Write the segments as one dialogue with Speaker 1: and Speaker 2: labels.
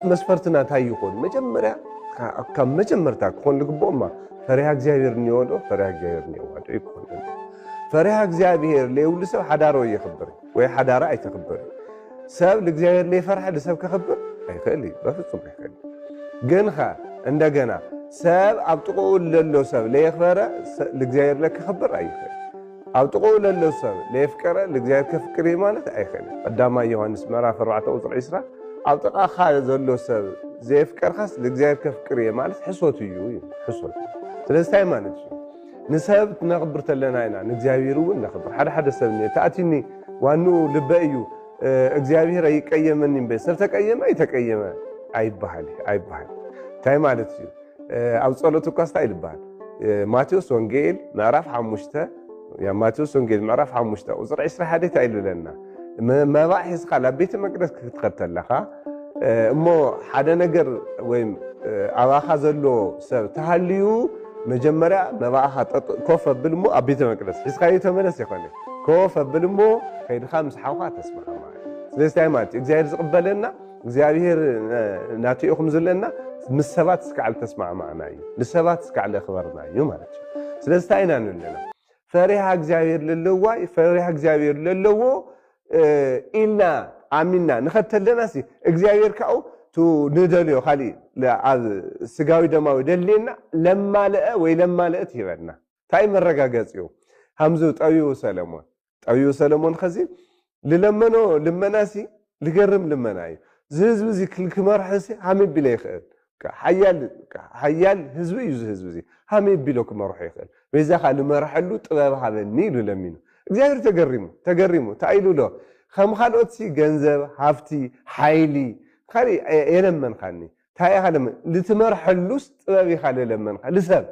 Speaker 1: መስፈርትና ታይቆን መጀመሪያ ከም መጀመርታ ኮን ልግቦማ ፈሪሃ እግዚአብሔር ንይወዶ ፈሪሃ እግዚአብሔር ንይዋዶ ይኮን ፈሪሃ እግዚአብሔር ለይውል ሰብ ሓዳሮ ይخبር ወይ ሓዳራ አይተخبር ሰብ ለእግዚአብሔር ለይፈርሐ ለሰብ ከخبር አይከሊ በፍጹም አይከሊ ግንኻ እንደገና ሰብ አብጥቆው ለሎ ሰብ ለይخبረ ለእግዚአብሔር ለከخبር አይከሊ አብጥቆው ለሎ ሰብ ለይፍቀረ ለእግዚአብሔር ከፍቅር ማለት አይከሊ ቀዳማ ዮሐንስ ምዕራፍ 4 ቁጥር 20 አብጥቃኻ ዘሎ ሰብ ዘይፍቀርኻስ ለእግዚአብሔር ከፍቅር ማለት ሕሶት እዩ ሕሶት ስለዚህ ታይ ማለት እዩ ንሰብ ነኽብር ተለና ኢና ንእግዚአብሔር እውን ነኽብር ሓደ ሰብ ተኣቲኒ ዋኑ ልበ እዩ እግዚአብሔር አይቀየመን እንበ ሰብ ተቀየመ አይተቀየመ አይባሃል ታይ ማለት እዩ ኣብ ጸሎት ኳስታ ይልባል ማቴዎስ ወንጌል ምዕራፍ 5 ያ ማቴዎስ ወንጌል ምዕራፍ 5 ቁጥር 21 ታይልለና መባሒስካ ለቤተ መቅደስ ክትከተለኻ እሞ ሓደ ነገር ወይም ኣባኻ ዘሎ ሰብ ተሃልዩ መጀመሪያ መባኻ ኮፍ ኣብልሞ ኣብ ቤተ መቅደስ ሒስካዮ ተመለስ ይኾነ ኮፍ ኣብልሞ ከይድኻ ምስሓውካ ተስማዕ ማለት ስለዚህ ታይ ማለት እግዚአብሔር ዝቅበለና እግዚአብሔር ናትይኹም ዘለና ምስ ሰባት ስካዕል ተስማዕ ማዕና እዩ ንሰባት ስካዕል ክበርና እዩ ማለት እዩ ስለዚህ ታይና ንለና ፈሪሃ እግዚአብሔር ለለዋ ፈሪሃ እግዚአብሔር ለለዎ ኢልና አሚና ንኸተለናሲ እግዚአብሔር ካው ቱ ንደልዮ ካሊ ኣብ ስጋዊ ደማዊ ደሌና ለማለአ ወይ ለማለእት ይበልና ታይ መረጋገጽዩ hamzu ጠቢው ሰለሞን ከዚ ለለመኖ ለመናሲ ልገርም ለመናይ ዝህዝብ ዚ ክልክመርሐሲ ሃመ ቢለ ይኽእል ሓያል ህዝብ እዩ ዝህዝብ ዚ ሃመ ቢሎ ክመርሖ ይኽእል በዛኻ ለመርሐሉ ጥበብ ሃበኒ ኢሉ ለሚኑ እግዚአብሔር ተገሪሙ ታይሉሎ ከም ካልኦትሲ ገንዘብ ሃፍቲ ሓይሊ ካሊ የለመንካኒ ታይ ካለም ልትመርሐሉስ ጥበብ ይኻለ ለመንካ ለሰብ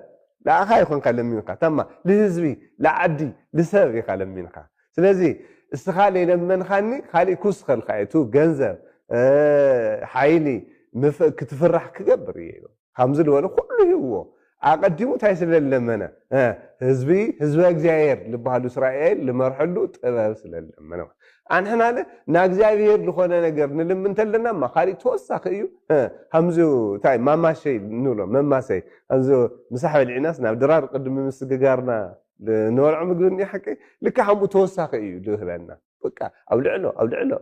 Speaker 1: ለአኻ ይኾን ካለሚንካ ተማ ለህዝቢ ለዓዲ ለሰብ ይኻለሚንካ ስለዚህ استخال يلمنخاني خالي كوس خلقايتو ገንዘብ ሓይሊ ክትፍራሕ ክገብር እዩ ከምዝል ወለ ኩሉ ይዎ አቀድሙ ታይስለለመነ ህዝቢ እግዚአብሔር ልባሉ እስራኤል ለመርሐሉ ጥበብ ስለለመነ አንሕናለ ናግዚአብሔር ለሆነ ነገር ንልምንተለና ማኻሪ ተወሳኺ እዩ ከምዙ ታይ ማማሸይ ንብሎ መማሰይ ከምዙ ምሳሕ በልዒናስ ናብ ድራር ቅድም ምስግጋርና نورع مقولني حكي لك حمو توساخ ايو لهبنا بقى او لعلو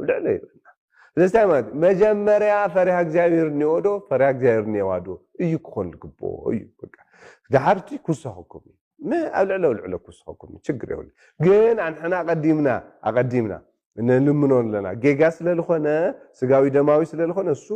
Speaker 1: يبنا لسه مجمريا فريح እግዚአብሔር نيودو فريح እግዚአብሔር نيوادو ايو كون لقبو ايو بقى دحرتي كوساخكم ما او لعلو كوساخكم ችግር ይሁን ግን አንحنا አቀዲምና እንልምኖን ለና ጌጋ ስለልሆነ ስጋዊ ደማዊ ስለልሆነ እሱ